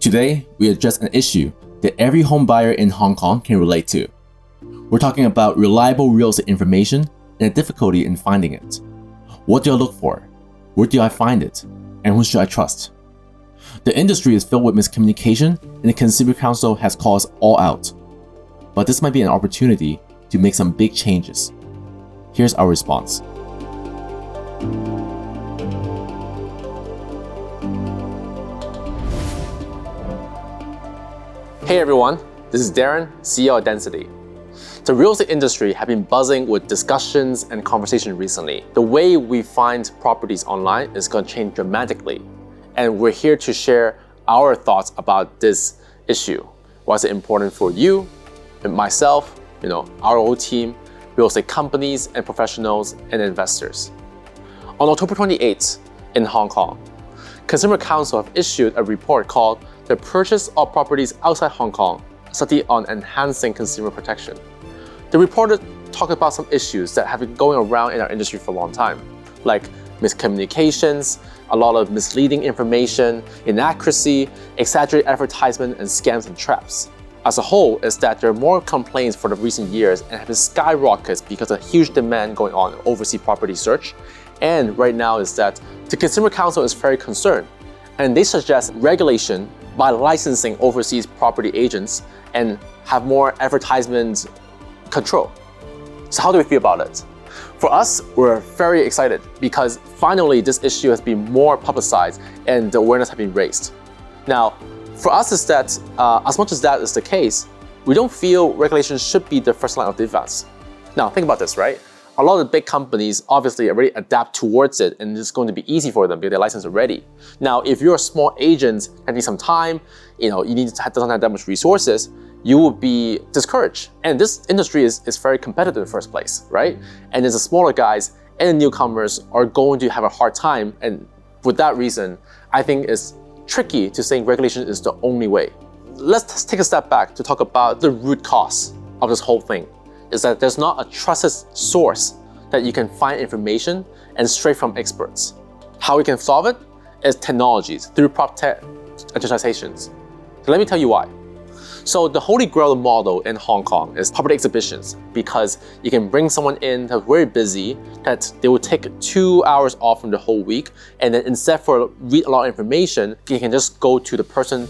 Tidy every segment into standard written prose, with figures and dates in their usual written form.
Today, we address an issue that every home buyer in Hong Kong can relate to. We're talking about reliable real estate information and the difficulty in finding it. What do I look for? Where do I find it? And who should I trust? The industry is filled with miscommunication, and the Consumer Council has called us all out. But this might be an opportunity to make some big changes. Here's our response. Hey everyone, this is Darren, CEO of Denzity. The real estate industry has been buzzing with discussions and conversation recently. The way we find properties online is going to change dramatically. And we're here to share our thoughts about this issue. Why is it important for you, and myself, our whole team, real estate companies and professionals and investors. On October 28th in Hong Kong, Consumer Council have issued a report called The Purchase of Properties Outside Hong Kong, a study on enhancing consumer protection. The report talked about some issues that have been going around in our industry for a long time, like miscommunications, a lot of misleading information, inaccuracy, exaggerated advertisement, and scams and traps. As a whole, is that there are more complaints for the recent years and have been skyrocketed because of huge demand going on in overseas property search. And right now is that the Consumer Council is very concerned, and they suggest regulation by licensing overseas property agents and have more advertisement control. So how do we feel about it? For us, we're very excited because finally this issue has been more publicized and the awareness has been raised. Now, for us is that as much as that is the case, we don't feel regulation should be the first line of defense. Now, think about this, right? A lot of the big companies obviously already adapt towards it and it's going to be easy for them because they're licensed already. Now, if you're a small agent and need some time, doesn't have that much resources, you will be discouraged. And this industry is very competitive in the first place, right? And there's the smaller guys and the newcomers are going to have a hard time. And for that reason, I think it's tricky to say regulation is the only way. Let's take a step back to talk about the root cause of this whole thing. Is that there's not a trusted source that you can find information and straight from experts. How we can solve it is technologies through PropTech digitizations. So let me tell you why. So the holy grail model in Hong Kong is property exhibitions because you can bring someone in that's very busy that they will take 2 hours off from the whole week, and then instead for read a lot of information, you can just go to the person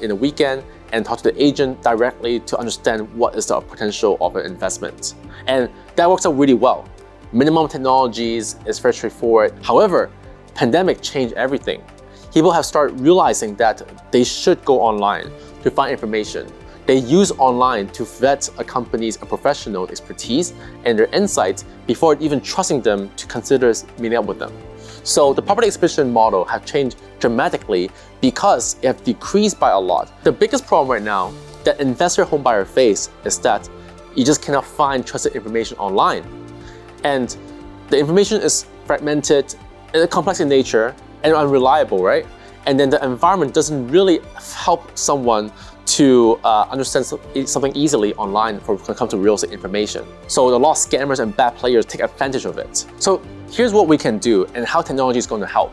in the weekend and talk to the agent directly to understand what is the potential of an investment. And that works out really well. Minimum technologies is very straightforward. However, pandemic changed everything. People have started realizing that they should go online to find information. They use online to vet a company's and professional expertise and their insights before even trusting them to consider meeting up with them. So the property exhibition model have changed dramatically because it have decreased by a lot. The biggest problem right now that investor home buyer face is that you just cannot find trusted information online. And the information is fragmented, complex in nature, and unreliable, right? And then the environment doesn't really help someone to understand something easily online when it comes to real estate information. So a lot of scammers and bad players take advantage of it. So here's what we can do and how technology is going to help.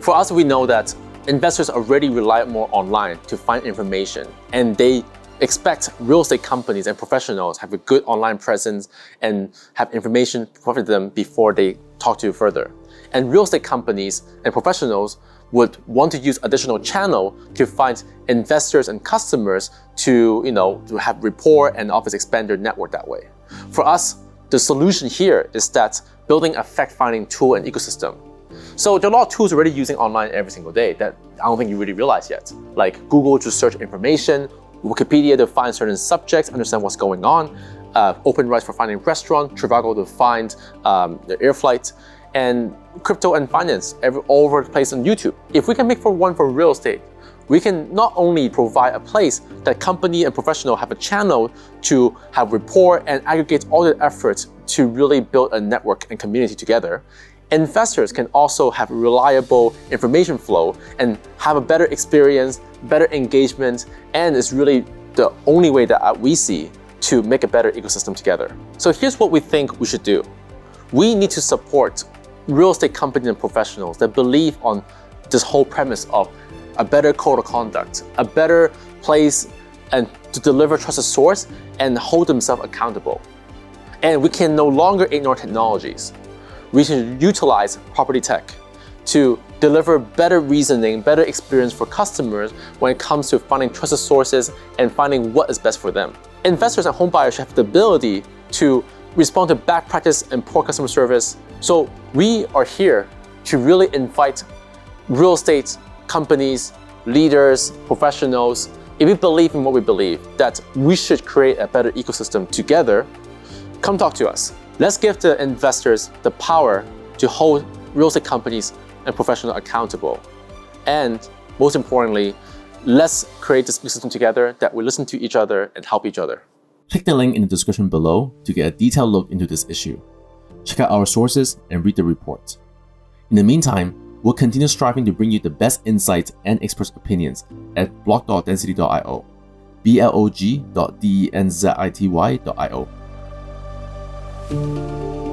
For us, we know that investors already rely more online to find information, and they expect real estate companies and professionals have a good online presence and have information provided to them before they talk to you further. And real estate companies and professionals would want to use additional channel to find investors and customers to have rapport and obviously expand their network that way. For us, the solution here is that building a fact-finding tool and ecosystem. So there are a lot of tools already using online every single day that I don't think you really realize yet, like Google to search information, Wikipedia to find certain subjects, understand what's going on, OpenRice for finding restaurant, Trivago to find the air flight, and crypto and finance all over the place on YouTube. If we can make one for real estate, we can not only provide a place that company and professional have a channel to have rapport and aggregate all their efforts to really build a network and community together. Investors can also have reliable information flow and have a better experience, better engagement, and it's really the only way that we see to make a better ecosystem together. So here's what we think we should do. We need to support real estate companies and professionals that believe on this whole premise of a better code of conduct, a better place and to deliver trusted source and hold themselves accountable. And we can no longer ignore technologies. We should utilize property tech to deliver better reasoning, better experience for customers when it comes to finding trusted sources and finding what is best for them. Investors and homebuyers should have the ability to respond to bad practice and poor customer service. So we are here to really invite real estate companies, leaders, professionals. If we believe in what we believe, that we should create a better ecosystem together, come talk to us. Let's give the investors the power to hold real estate companies and professionals accountable. And most importantly, let's create this ecosystem together that we listen to each other and help each other. Click the link in the description below to get a detailed look into this issue. Check out our sources and read the report. In the meantime, we'll continue striving to bring you the best insights and expert opinions at blog.denzity.io, blog.denzity.io.